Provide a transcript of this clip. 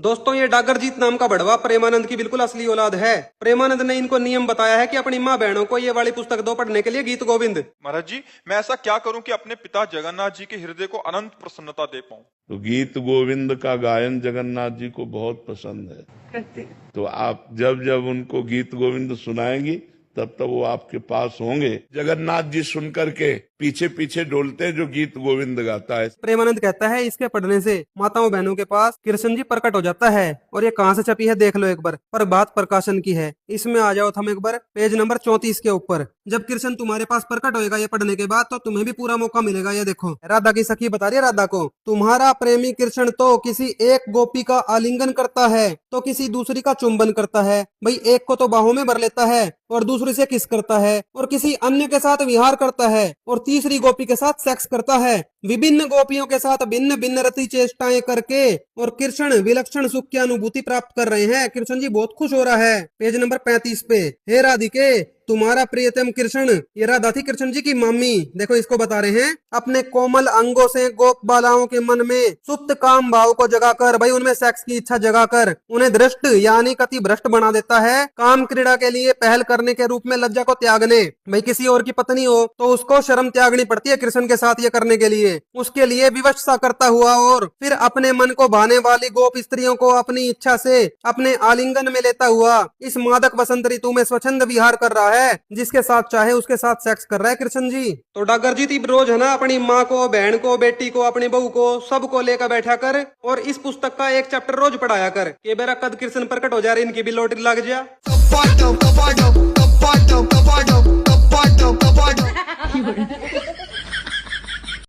दोस्तों ये डागरजीत नाम का बड़वा प्रेमानंद की बिल्कुल असली औलाद है। प्रेमानंद ने इनको नियम बताया है कि अपनी माँ बहनों को ये वाली पुस्तक दो पढ़ने के लिए, गीत गोविंद। महाराज जी, मैं ऐसा क्या करूं कि अपने पिता जगन्नाथ जी के हृदय को अनंत प्रसन्नता दे पाऊं? तो गीत गोविंद का गायन जगन्नाथ जी को बहुत पसंद है। तो आप जब जब उनको गीत गोविंद सुनाएंगी तब तक वो आपके पास होंगे। जगन्नाथ जी सुनकर के पीछे पीछे डोलते हैं जो गीत गोविंद गाता है। प्रेमानंद कहता है इसके पढ़ने से माताओं बहनों के पास कृष्ण जी प्रकट हो जाता है। और ये कहाँ से छपी है देख लो एक बार, पर बात प्रकाशन की है। इसमें आ जाओ हम एक बार पेज नंबर 34 के ऊपर। जब कृष्ण तुम्हारे पास प्रकट होएगा ये पढ़ने के बाद, तो तुम्हें भी पूरा मौका मिलेगा। ये देखो राधा की सखी बता रही है राधा को, तुम्हारा प्रेमी कृष्ण तो किसी एक गोपी का आलिंगन करता है तो किसी दूसरी का चुंबन करता है। भाई एक को तो बाहों में भर लेता है और दूसरी से किस करता है और किसी अन्य के साथ विहार करता है और तीसरी गोपी के साथ सेक्स करता है। विभिन्न गोपियों के साथ भिन्न भिन्न रति चेष्टाएं करके और कृष्ण विलक्षण सुख की अनुभूति प्राप्त कर रहे हैं। कृष्ण जी बहुत खुश हो रहा है। पेज नंबर 35 पे, हे राधिके तुम्हारा प्रियतम कृष्ण, ये राधा थी कृष्ण जी की मामी। देखो इसको बता रहे हैं, अपने कोमल अंगों से गोप बालाओं के मन में सुप्त काम भाव को जगाकर, भाई उनमें सेक्स की इच्छा जगाकर उन्हें दृष्ट यानी कति भ्रष्ट बना देता है। काम क्रीड़ा के लिए पहल करने के रूप में लज्जा को त्यागने, भाई किसी और की पत्नी हो तो उसको शर्म त्यागनी पड़ती है कृष्ण के साथ ये करने के लिए। उसके लिए विवश सा करता हुआ और फिर अपने मन को भाने वाली गोप स्त्रियों को अपनी इच्छा से अपने आलिंगन में लेता हुआ इस मादक वसंत ऋतु में स्वच्छंद विहार कर रहा है। जिसके साथ चाहे उसके साथ सेक्स कर रहा है कृष्ण जी। तो डागर जी रोज है ना अपनी माँ को, बहन को, बेटी को, अपनी बहू को, सबको लेकर बैठा कर और इस पुस्तक का एक चैप्टर रोज पढ़ाया कर कि मेरा कद कृष्ण प्रकट हो जा रहा है, इनकी भी लॉटरी लग जा।